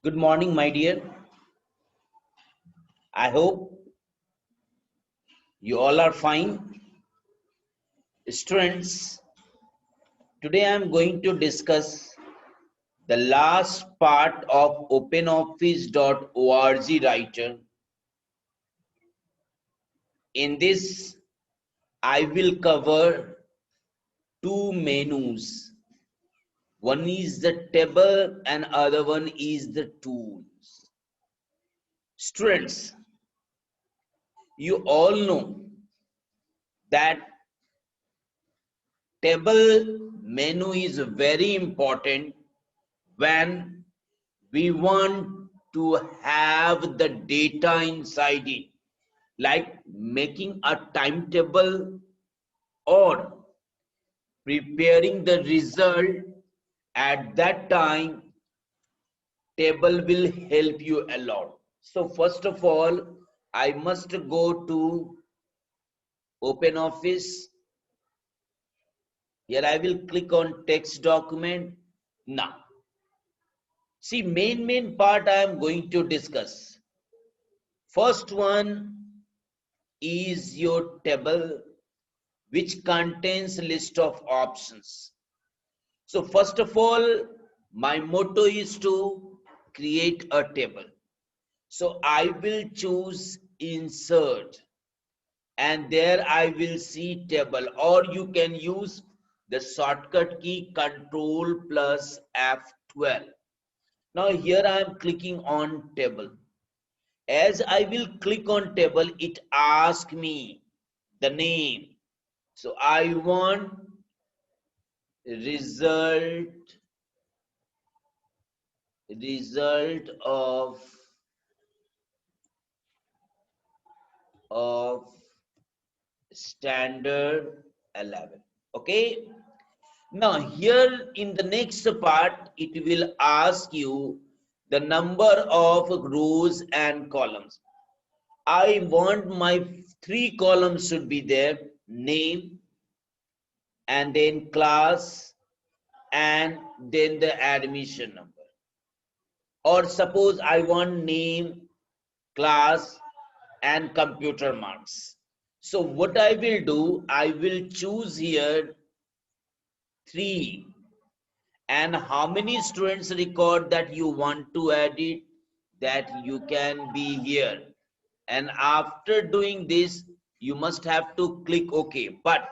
Good morning, my dear. I hope you all are fine. Students, today I am going to discuss the last part of OpenOffice.org writer. In this, I will cover two menus. One is the table and other one is the tools. Students, you all know that table menu is very important when we want to have the data inside it, like making a timetable or preparing the result. At that time, table will help you a lot. So first of all, I must go to OpenOffice. Here I will click on text document. Now see, main part I am going to discuss. First one is your table, which contains a list of options. So first of all, my motto is to create a table. So I will choose insert and there I will see table, or you can use the shortcut key Control plus F12. Now here I am clicking on table. As I will click on table, it asks me the name. So I want result of standard 11. Okay. Now here in the next part, it will ask you the number of rows and columns. I want my 3 columns should be there: name, and then class, and then the admission number. Or suppose I want name, class, and computer marks. So what I will do, I will choose here 3. And how many students record that you want to add it, that you can be here. And after doing this, you must have to click OK. But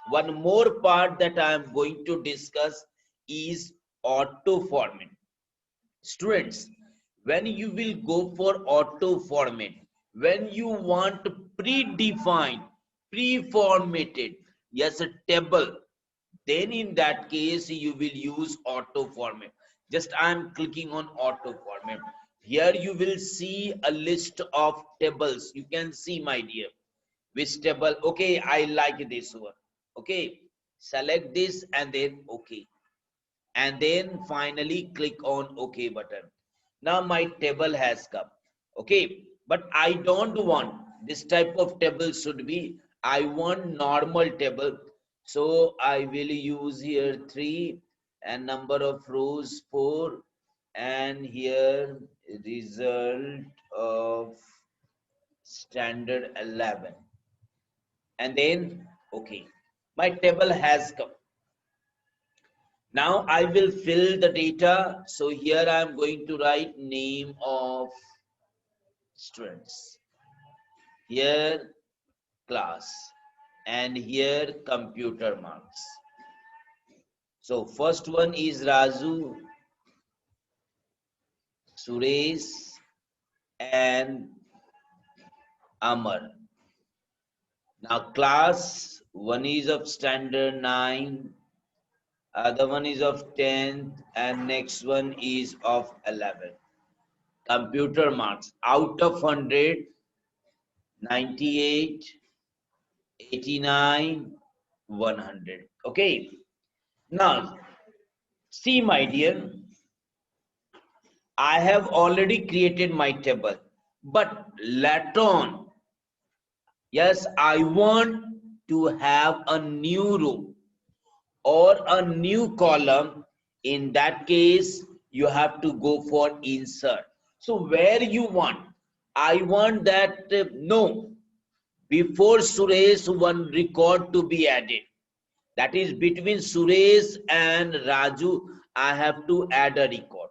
one more part that I am going to discuss is auto format. Students, when you will go for auto format, when you want predefined, pre-formatted, yes, a table, then in that case you will use auto format. Just I am clicking on auto format. Here you will see a list of tables. You can see, my dear, which table. Okay, I like this one. Okay, select this and then okay, and then finally click on OK button. Now my table has come. Okay, but I don't want this type of table. Should be, I want normal table. So I will use here 3 and number of rows 4, and here result of standard 11, and then okay, my table has come. Now I will fill the data. So here I am going to write name of students, here class, and here computer marks. So first one is Raju, Suresh, and Amar. Now class, one is of standard 9, other one is of 10th, and next one is of 11. Computer marks, out of 100, 98, 89, 100. Okay. Now, see, my dear, I have already created my table. But later on, yes, I want to have a new row or a new column. In that case, you have to go for insert. So where you want, I want that no, before Suresh one record to be added. That is between Suresh and Raju, I have to add a record.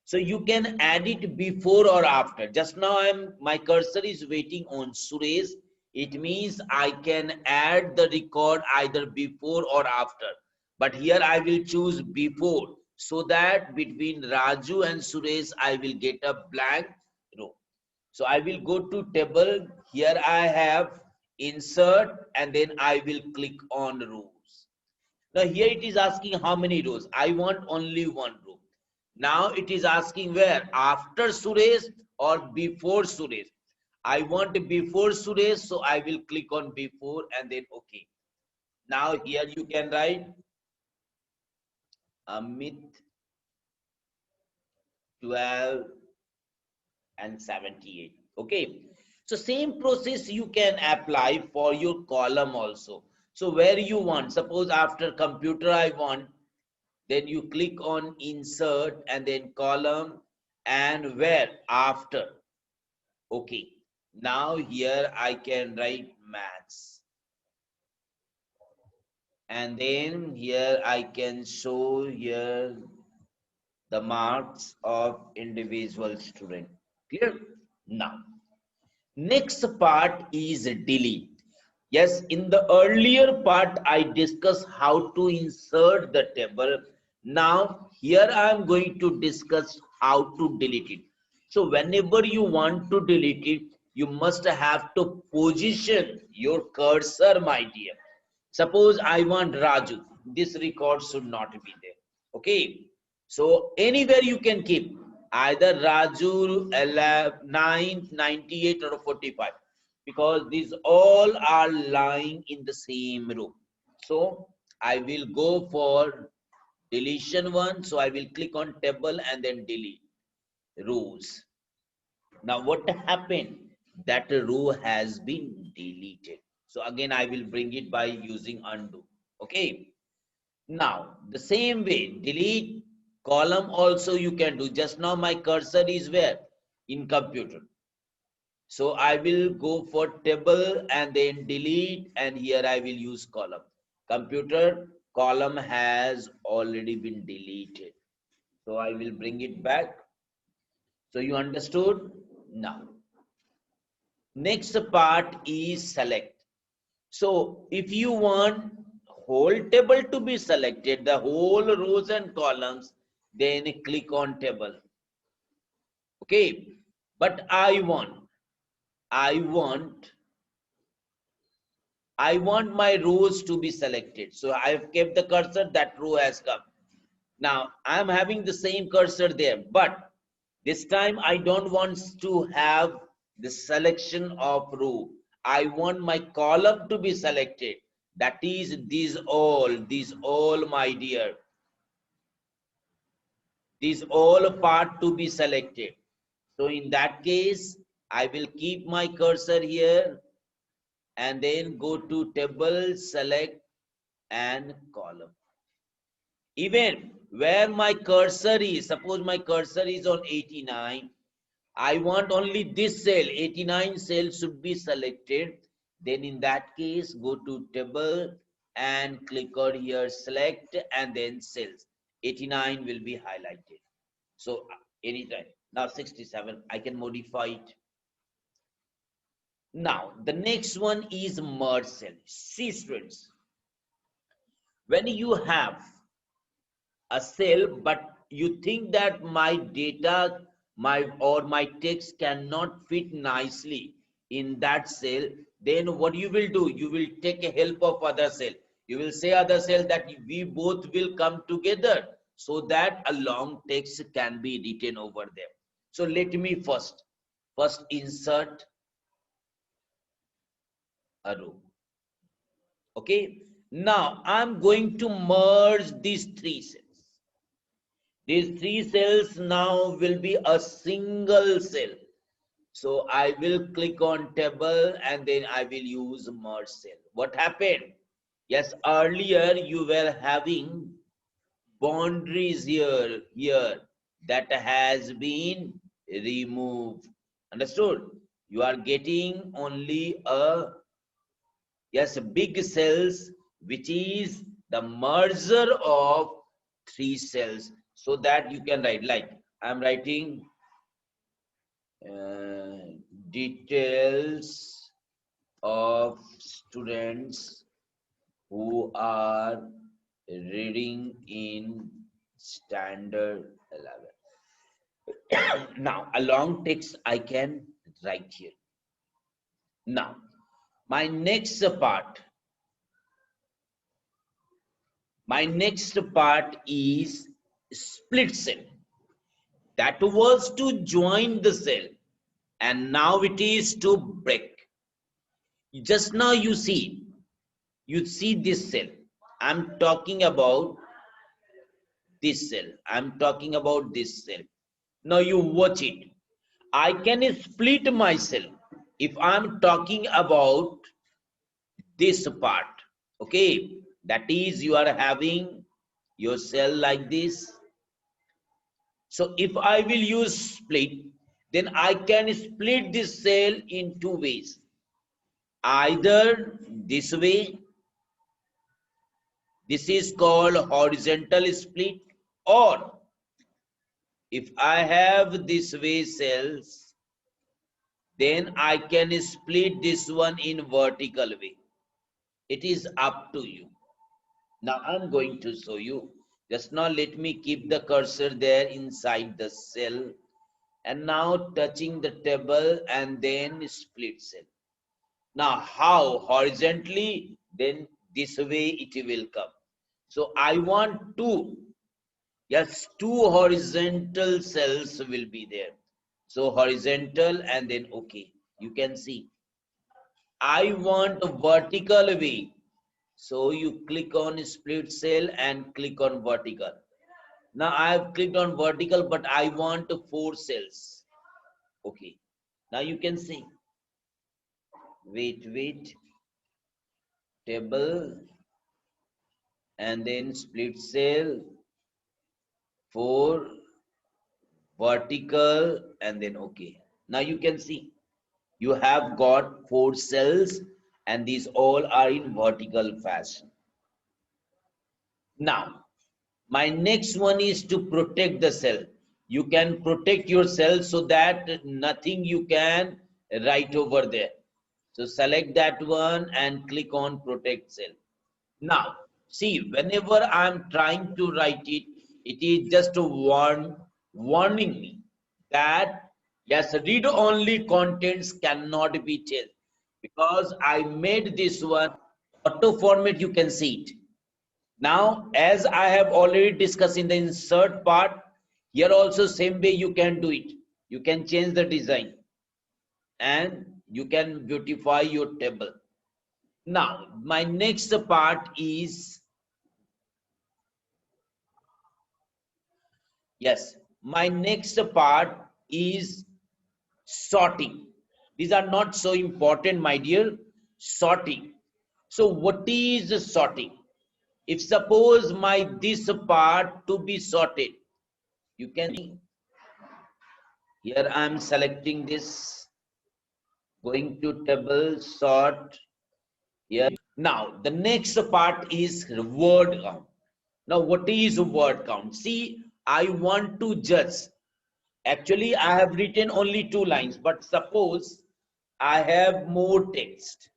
So you can add it before or after. Just now my cursor is waiting on Suresh. It means I can add the record either before or after. But here I will choose before, so that between Raju and Suresh I will get a blank row. So I will go to table. Here I have insert and then I will click on rows. Now here it is asking how many rows. I want only one row. Now it is asking where, after Suresh or before Suresh. I want before Suresh, so I will click on before and then okay. Now here you can write Amit 12 and 78. Okay. So same process you can apply for your column also. So where you want, suppose after computer I want, then you click on insert and then column, and where, after. Okay. Now here I can write maths. And then here I can show here the marks of individual student. Clear? Now, next part is delete. Yes, in the earlier part, I discussed how to insert the table. Now, here I am going to discuss how to delete it. So, whenever you want to delete it, you must have to position your cursor, my dear. Suppose I want Raju. This record should not be there. Okay. So, anywhere you can keep either Raju 11, 9, 98 or 45, because these all are lying in the same row. So I will go for deletion one. So I will click on table and then delete rows. Now what happened? That row has been deleted. So again, I will bring it by using undo. Okay. Now the same way, delete column also you can do. Just now my cursor is where? In computer. So I will go for table and then delete, and here I will use column. Computer, column has already been deleted. So I will bring it back. So you understood? Now, next part is select. So if you want whole table to be selected, the whole rows and columns, then click on table. Okay. But I want my rows to be selected. So I have kept the cursor, that row has come. Now I am having the same cursor there, but this time I don't want to have the selection of row. I want my column to be selected. That is these all, my dear. These all part to be selected. So in that case, I will keep my cursor here and then go to table, select and column. Even where my cursor is, suppose my cursor is on 89, I want only this cell, 89 cell should be selected. Then in that case, go to table and click on here, select and then cells. 89 will be highlighted. So anytime. Now 67, I can modify it. Now the next one is merge cell. See students, when you have a cell but you think that my data my text cannot fit nicely in that cell, then what you will do, you will take a help of other cell. You will say other cell that we both will come together so that a long text can be written over there. So let me first insert a row. Okay, now I'm going to merge these three cells. These three cells now will be a single cell. So I will click on table and then I will use merge cell. What happened? Yes, earlier you were having boundaries here that has been removed. Understood? You are getting only a, yes, big cells, which is the merger of three cells, so that you can write, like I'm writing details of students who are reading in standard 11. Now a long text I can write here. Now my next part is split cell. That was to join the cell, and now it is to break. Just now you see this cell. I'm talking about this cell. I'm talking about this cell. Now you watch it. I can split my cell if I'm talking about this part. Okay, that is, you are having your cell like this. So if I will use split, then I can split this cell in two ways. Either this way, this is called horizontal split, or if I have this way cells, then I can split this one in vertical way. It is up to you. Now I'm going to show you. Just now let me keep the cursor there inside the cell, and now touching the table and then split cell. Now how? Horizontally, then this way it will come. So I want two. Yes, two horizontal cells will be there. So horizontal and then okay. You can see. I want a vertical way. So you click on split cell and click on vertical. Now I have clicked on vertical, but I want four cells. Okay. Now you can see. Wait. Table and then split cell, four, vertical, and then okay. Now you can see you have got four cells, and these all are in vertical fashion. Now my next one is to protect the cell. You can protect your cell so that nothing you can write over there. So select that one and click on protect cell. Now, see, whenever I'm trying to write it, it is just a warning me that yes, read-only contents cannot be changed, because I made this one auto format. You can see it. Now, as I have already discussed in the insert part, here also same way you can do it. You can change the design and you can beautify your table. Now, my next part is, yes, my next part is sorting. These are not so important, my dear. Sorting. So what is sorting? If suppose my this part to be sorted, you can see here I am selecting this, going to table sort here. Now the next part is word count. Now what is word count? See, I want to judge. Actually, I have written only 2 lines, but suppose I have more text.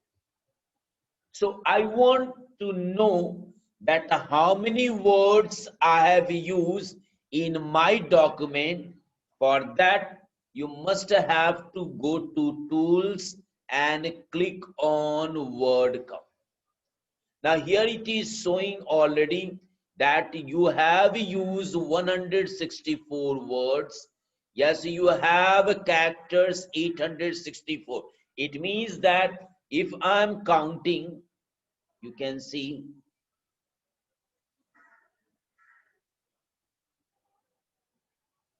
So I want to know that how many words I have used in my document. For that, you must have to go to tools and click on word count. Now here it is showing already that you have used 164 words. Yes, you have characters 864. It means that if I'm counting, you can see,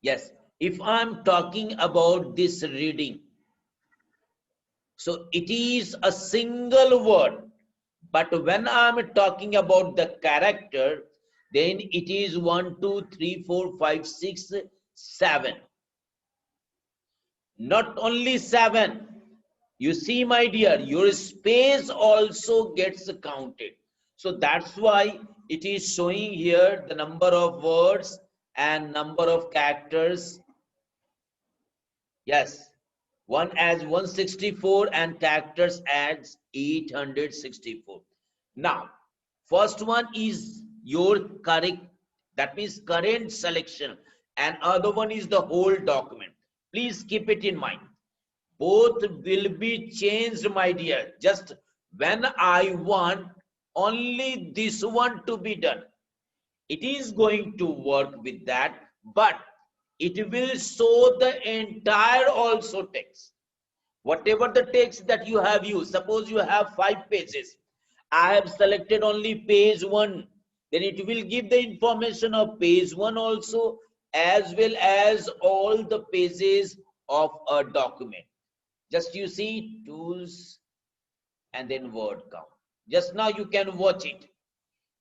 yes, if I'm talking about this reading, so it is a single word. But when I'm talking about the character, Then it is 1, 2, 3, 4, 5, 6, 7. Not only 7. You see, my dear, your space also gets counted. So that's why it is showing here the number of words and number of characters. Yes, one adds 164 and characters adds 864. Now, first one is your correct, that means current selection, and other one is the whole document. Please keep it in mind. Both will be changed, my dear. Just when I want only this one to be done, it is going to work with that, but it will show the entire also text. Whatever the text that you have used, suppose you have 5 pages, I have selected only page 1, then it will give the information of page 1 also, as well as all the pages of a document. Just you see tools and then word count. Just now you can watch it.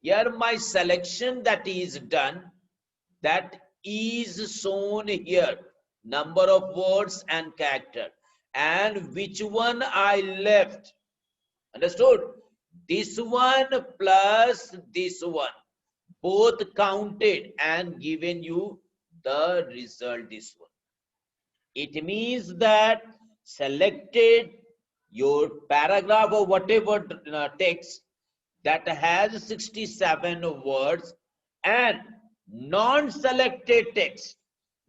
Here my selection that is done, that is shown here. Number of words and character. And which one I left. Understood? This one plus this one. Both counted and given you the result this one. It means that selected your paragraph or whatever text that has 67 words, and non-selected text.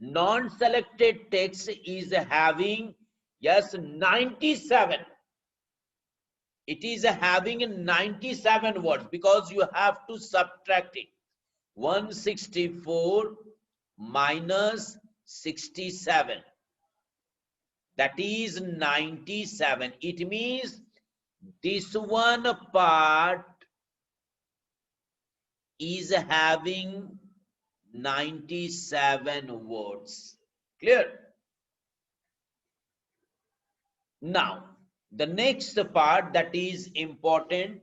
Non-selected text is having, yes, 97. It is having 97 words because you have to subtract it. 164 minus 67. That is 97. It means this one part is having 97 words. Clear? Now, the next part that is important.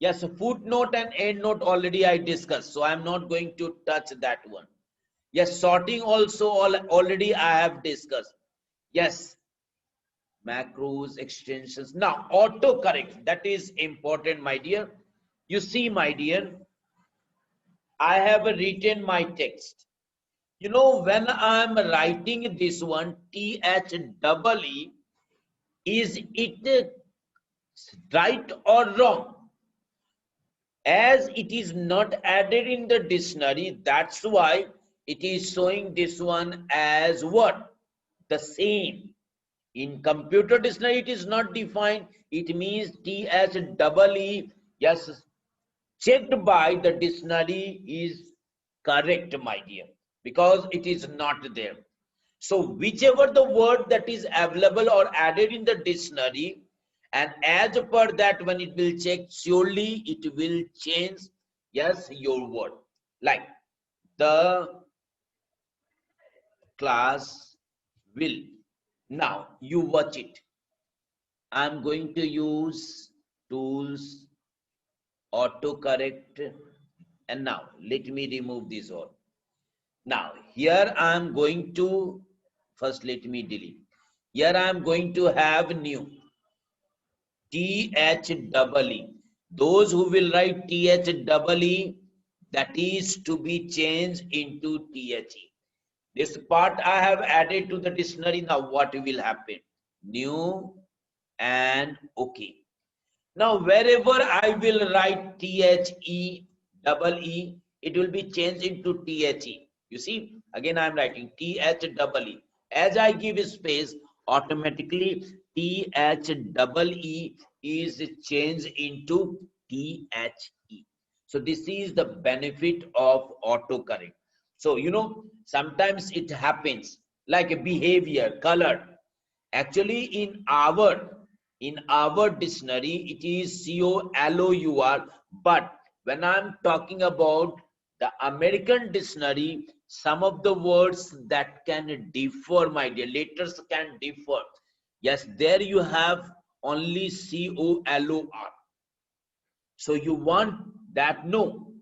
Yes, footnote and endnote already I discussed, so I'm not going to touch that one. Yes, sorting also already I have discussed. Yes, macros, extensions. Now, autocorrect, that is important, my dear. You see, my dear, I have written my text. You know, when I'm writing this one, THEE, is it right or wrong? As it is not added in the dictionary, that's why it is showing this one as what? The same. In computer dictionary, it is not defined. It means THEE. Yes, checked by the dictionary is correct, my dear, because it is not there. So whichever the word that is available or added in the dictionary, and as per that, when it will check, surely it will change, yes, your word. Like the class will. Now you watch it. I'm going to use tools, autocorrect, and now let me remove this all. Now here I'm going to, first let me delete. Here I'm going to have new. THEE. Those who will write THEE, that is to be changed into THE. This part I have added to the dictionary. Now what will happen? New and OK. Now wherever I will write THEE, it will be changed into THE. You see, again I am writing THEE. As I give space, automatically THEE is changed into THE. So this is the benefit of autocorrect. So you know, sometimes it happens like a behavior, color. Actually, in our dictionary, it is COLOUR, but when I'm talking about the American dictionary, some of the words that can differ, my dear, letters can differ. Yes, there you have only COLOR. So you want that? No.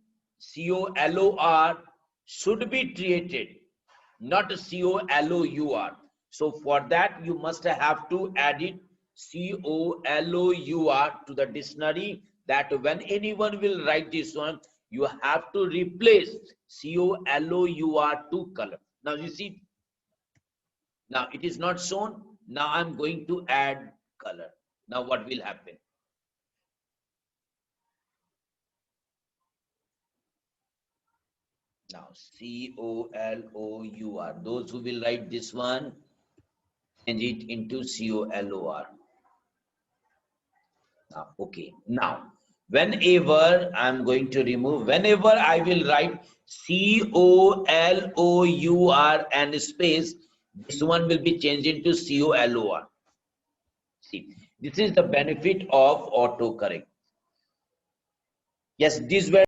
COLOR should be treated, not COLOUR. So for that, you must have to add it COLOUR to the dictionary, that when anyone will write this one, you have to replace COLOUR to color. Now you see, now it is not shown. Now I'm going to add color. Now what will happen? Now COLOUR. Those who will write this one, change it into COLOR. Now, okay. Now, whenever I'm going to remove, whenever I will write COLOUR and space, this one will be changed into COLOR. See, this is the benefit of autocorrect. Yes, these were